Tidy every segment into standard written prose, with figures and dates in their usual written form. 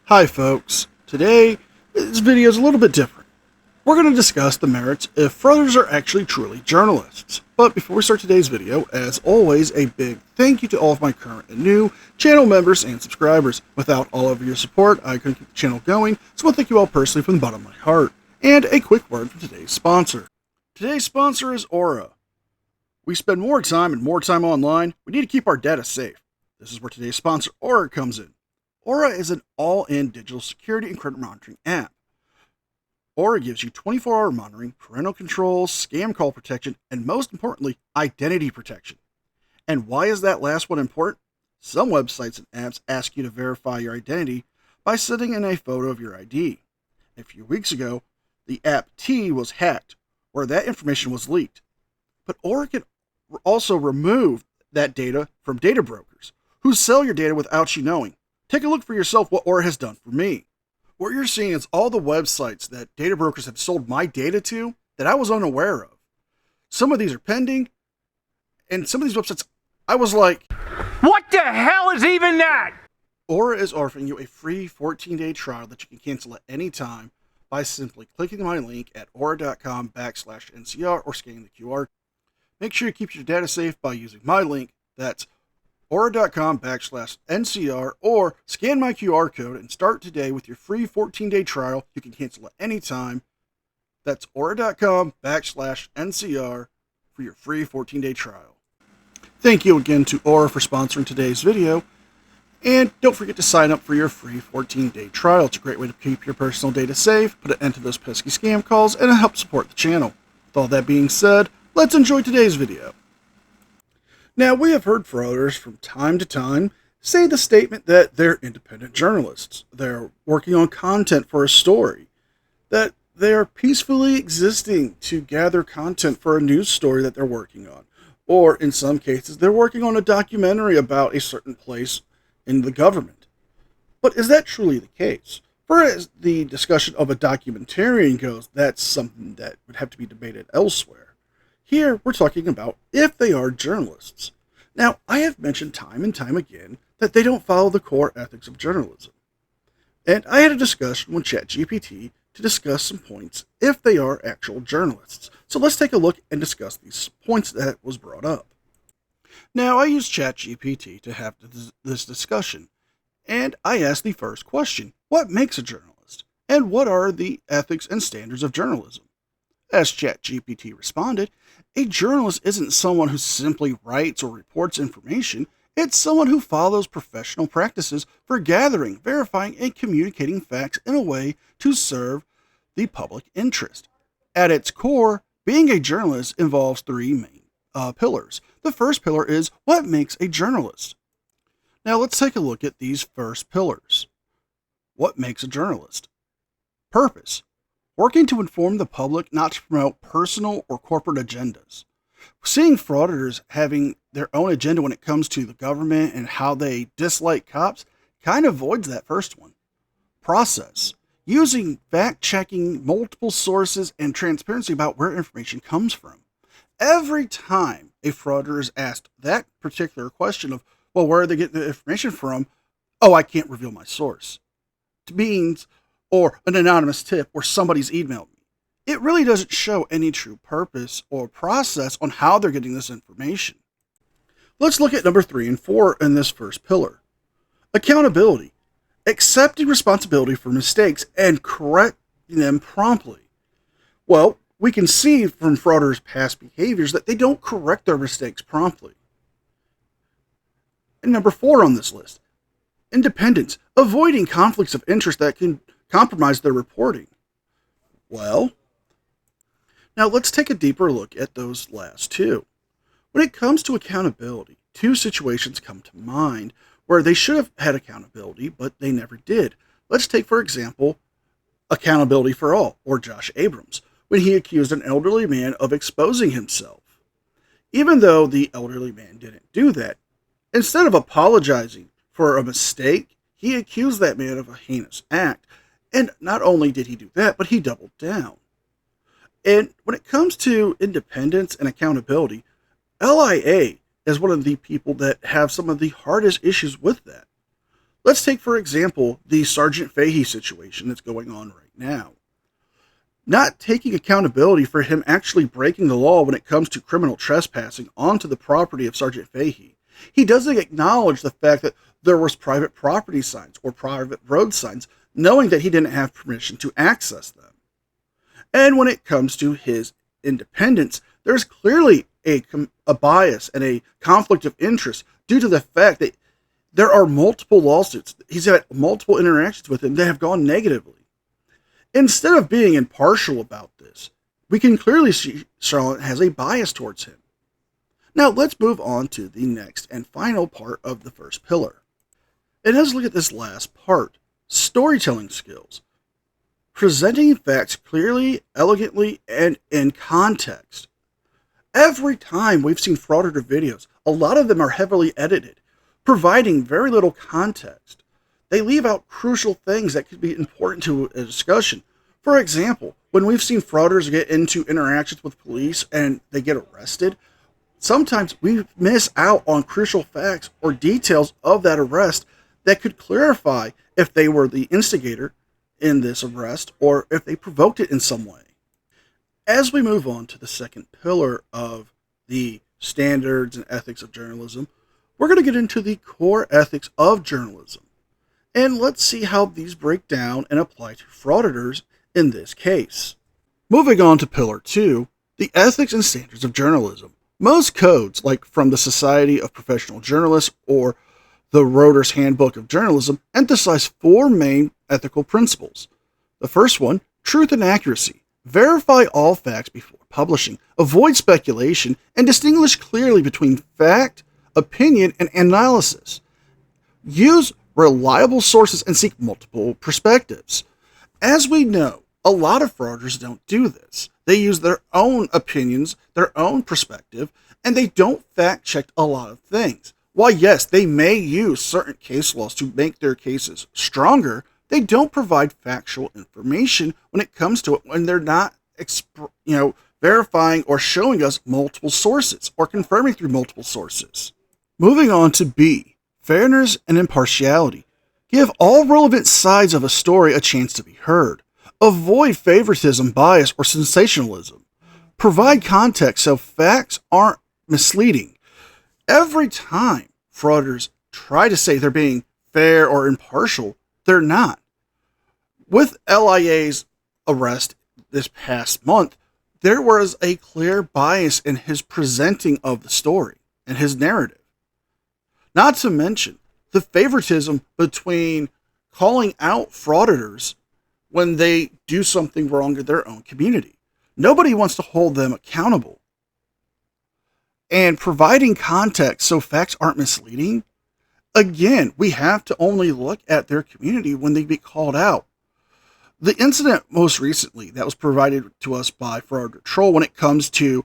Hi folks, today this video is a little bit different. We're going to discuss the merits if frauditors are actually truly journalists. But before we start today's video, as always, a big thank you to all of my current and new channel members and subscribers. Without all of your support, I couldn't keep the channel going, so I want to thank you all personally from the bottom of my heart. And a quick word from today's sponsor. Today's sponsor is Aura. We spend more time and more time online. We need to keep our data safe. This is where today's sponsor, Aura, comes in. Aura is an all-in digital security and credit monitoring app. Aura gives you 24-hour monitoring, parental controls, scam call protection, and most importantly, identity protection. And why is that last one important? Some websites and apps ask you to verify your identity by sending in a photo of your ID. A few weeks ago, the app T was hacked, where that information was leaked. But Aura can also remove that data from data brokers, who sell your data without you knowing. Take a look for yourself what Aura has done for me. What you're seeing is all the websites that data brokers have sold my data to that I was unaware of. Some of these are pending, and some of these websites, I was like, what the hell is even that? Aura is offering you a free 14-day trial that you can cancel at any time by simply clicking my link at aura.com/NCR or scanning the QR. Make sure you keep your data safe by using my link. That's aura.com/NCR or scan my QR code and start today with your free 14-day trial. You can cancel at any time. That's aura.com/NCR for your free 14-day trial. Thank you again to Aura for sponsoring today's video. And don't forget to sign up for your free 14-day trial. It's a great way to keep your personal data safe, put an end to those pesky scam calls, and help support the channel. With all that being said, let's enjoy today's video. Now, we have heard frauditors from time to time say the statement that they're independent journalists. They're working on content for a story. That they're peacefully existing to gather content for a news story that they're working on. Or, in some cases, they're working on a documentary about a certain place in the government. But is that truly the case? For as the discussion of a documentarian goes, that's something that would have to be debated elsewhere. Here, we're talking about if they are journalists. Now, I have mentioned time and time again that they don't follow the core ethics of journalism. And I had a discussion with ChatGPT to discuss some points if they are actual journalists. So let's take a look and discuss these points that was brought up. Now, I used ChatGPT to have this discussion, and I asked the first question: what makes a journalist? And what are the ethics and standards of journalism? As ChatGPT responded, a journalist isn't someone who simply writes or reports information. It's someone who follows professional practices for gathering, verifying, and communicating facts in a way to serve the public interest. At its core, being a journalist involves three main pillars. The first pillar is what makes a journalist. Now let's take a look at these first pillars. What makes a journalist? Purpose. Working to inform the public, not to promote personal or corporate agendas. Seeing frauditors having their own agenda when it comes to the government and how they dislike cops kind of avoids that first one. Process. Using fact-checking multiple sources and transparency about where information comes from. Every time a frauditor is asked that particular question of, well, where are they getting the information from? Oh, I can't reveal my source. It means, or an anonymous tip, or somebody's emailed me. It really doesn't show any true purpose or process on how they're getting this information. Let's look at number 3 and 4 in this first pillar. Accountability. Accepting responsibility for mistakes and correcting them promptly. Well, we can see from frauditors' past behaviors that they don't correct their mistakes promptly. And number 4 on this list. Independence. Avoiding conflicts of interest that can compromise their reporting. Well, now let's take a deeper look at those last two. When it comes to accountability, two situations come to mind where they should have had accountability, but they never did. Let's take, for example, Accountability for All, or Josh Abrams, when he accused an elderly man of exposing himself. Even though the elderly man didn't do that, instead of apologizing for a mistake, he accused that man of a heinous act. And not only did he do that, but he doubled down. And when it comes to independence and accountability, LIA is one of the people that have some of the hardest issues with that. Let's take, for example, the Sergeant Fahey situation that's going on right now. Not taking accountability for him actually breaking the law when it comes to criminal trespassing onto the property of Sergeant Fahey. He doesn't acknowledge the fact that there was private property signs or private road signs, knowing that he didn't have permission to access them. And when it comes to his independence, there's clearly a bias and a conflict of interest due to the fact that there are multiple lawsuits. He's had multiple interactions with him that have gone negatively. Instead of being impartial about this, we can clearly see Charlotte has a bias towards him. Now let's move on to the next and final part of the first pillar. And let's look at this last part, storytelling skills. Presenting facts clearly, elegantly, and in context. Every time we've seen Frauditor videos, a lot of them are heavily edited, providing very little context. They leave out crucial things that could be important to a discussion. For example, when we've seen frauditors get into interactions with police and they get arrested, sometimes we miss out on crucial facts or details of that arrest that could clarify if they were the instigator in this arrest or if they provoked it in some way. As we move on to the second pillar of the standards and ethics of journalism, we're going to get into the core ethics of journalism. And let's see how these break down and apply to frauditors in this case. Moving on to Pillar 2, the ethics and standards of journalism. Most codes, like from the Society of Professional Journalists or the Reuters Handbook of Journalism, emphasize four main ethical principles. The first one, truth and accuracy. Verify all facts before publishing. Avoid speculation and distinguish clearly between fact, opinion, and analysis. Use reliable sources and seek multiple perspectives. As we know, a lot of frauditors don't do this. They use their own opinions, their own perspective, and they don't fact check a lot of things. While yes, they may use certain case laws to make their cases stronger, they don't provide factual information when it comes to it when they're not verifying or showing us multiple sources or confirming through multiple sources. Moving on to B, fairness and impartiality. Give all relevant sides of a story a chance to be heard. Avoid favoritism, bias, or sensationalism. Provide context so facts aren't misleading. Every time frauditors try to say they're being fair or impartial, they're not. With LIA's arrest this past month, there was a clear bias in his presenting of the story and his narrative. Not to mention the favoritism between calling out frauditors when they do something wrong in their own community. Nobody wants to hold them accountable. And providing context so facts aren't misleading, again, we have to only look at their community when they get called out. The incident most recently that was provided to us by Fraud Troll when it comes to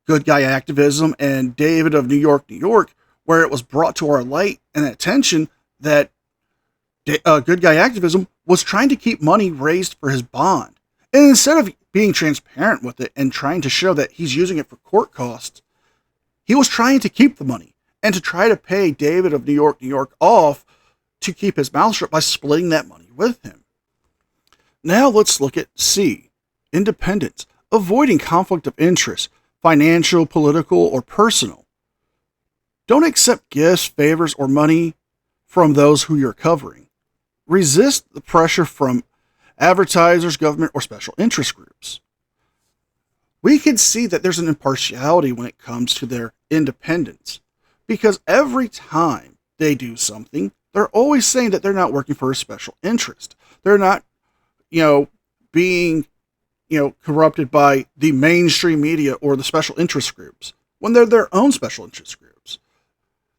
good guy activism and David of New York, New York, where it was brought to our light and attention that good guy activism was trying to keep money raised for his bond. And instead of being transparent with it and trying to show that he's using it for court costs, he was trying to keep the money and to try to pay David of New York, New York off to keep his mouth shut by splitting that money with him. Now let's look at C, independence, avoiding conflict of interest, financial, political, or personal. Don't accept gifts, favors, or money from those who you're covering. Resist the pressure from advertisers, government, or special interest groups. We can see that there's an impartiality when it comes to their independence, because every time they do something, they're always saying that they're not working for a special interest. They're not, being, corrupted by the mainstream media or the special interest groups when they're their own special interest groups.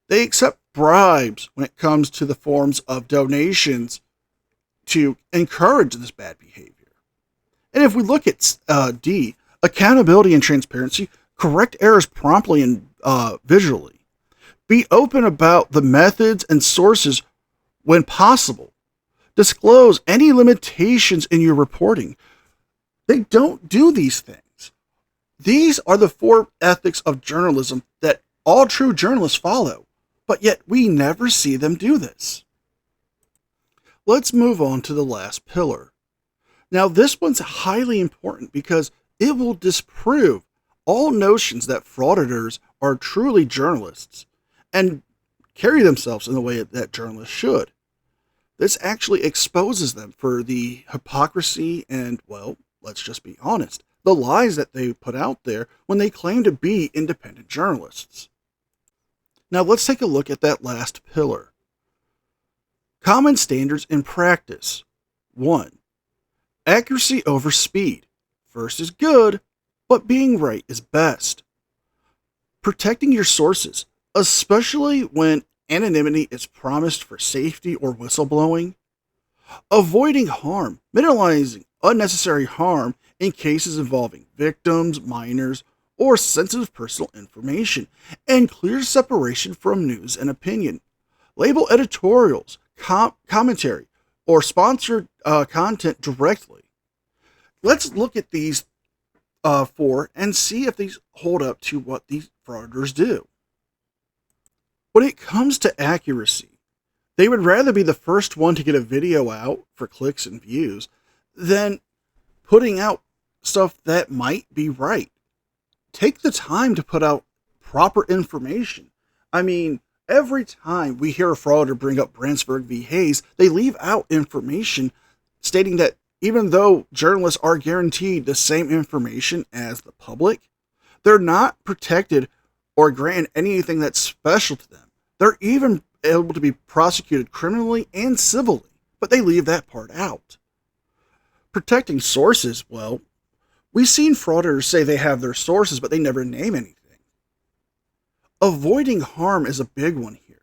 They accept bribes when it comes to the forms of donations to encourage this bad behavior. And if we look at D, accountability and transparency, correct errors promptly and visually. Be open about the methods and sources when possible. Disclose any limitations in your reporting. They don't do these things. These are the four ethics of journalism that all true journalists follow, but yet we never see them do this. let's move on to the last pillar. Now, this one's highly important because it will disprove all notions that frauditors are truly journalists and carry themselves in the way that journalists should. This actually exposes them for the hypocrisy and, well, let's just be honest, the lies that they put out there when they claim to be independent journalists. Now, let's take a look at that last pillar. Common standards in practice. 1. Accuracy over speed. First is good, but being right is best. Protecting your sources, especially when anonymity is promised for safety or whistleblowing. Avoiding harm, minimizing unnecessary harm in cases involving victims, minors, or sensitive personal information, and clear separation from news and opinion. Label editorials, commentary, or sponsored content directly. Let's look at these 4 and see if these hold up to what these frauditors do. When it comes to accuracy, they would rather be the first one to get a video out for clicks and views than putting out stuff that might be right. Take the time to put out proper information. I mean, every time we hear a frauditor bring up Brandsburg v. Hayes, they leave out information stating that even though journalists are guaranteed the same information as the public, they're not protected or granted anything that's special to them. They're even able to be prosecuted criminally and civilly, but they leave that part out. Protecting sources, well, we've seen frauditors say they have their sources, but they never name anything. Avoiding harm is a big one here,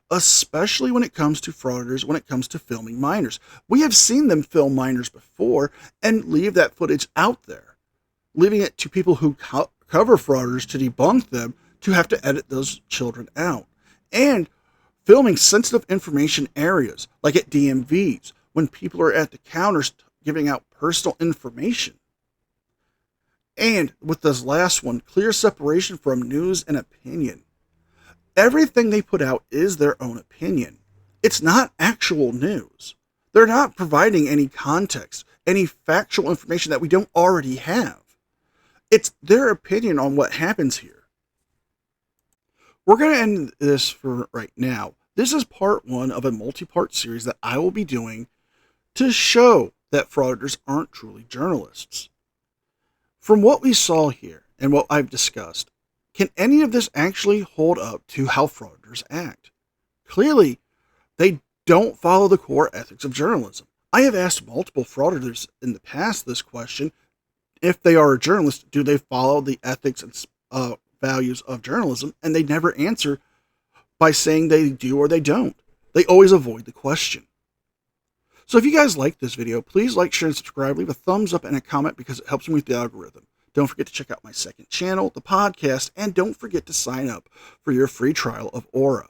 especially when it comes to frauditors, when it comes to filming minors. We have seen them film minors before and leave that footage out there, leaving it to people who cover frauditors to debunk them to have to edit those children out. And filming sensitive information areas, like at DMVs, when people are at the counters giving out personal information. And with this last one, clear separation from news and opinion. Everything they put out is their own opinion. It's not actual news. They're not providing any context, any factual information that we don't already have. It's their opinion on what happens here. We're going to end this for right now. This is part 1 of a multi-part series that I will be doing to show that frauditors aren't truly journalists. From what we saw here and what I've discussed, can any of this actually hold up to how frauditors act? Clearly, they don't follow the core ethics of journalism. I have asked multiple frauditors in the past this question. If they are a journalist, do they follow the ethics and values of journalism? And they never answer by saying they do or they don't. They always avoid the question. So if you guys like this video, please like, share, and subscribe. Leave a thumbs up and a comment because it helps me with the algorithm. Don't forget to check out my second channel, the podcast, and don't forget to sign up for your free trial of Aura.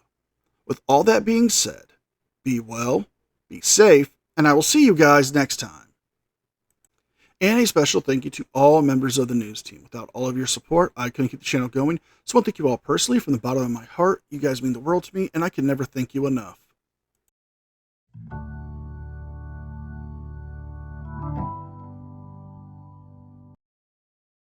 With all that being said, be well, be safe, and I will see you guys next time. And a special thank you to all members of the news team. Without all of your support, I couldn't keep the channel going. So I want to thank you all personally from the bottom of my heart. You guys mean the world to me, and I can never thank you enough.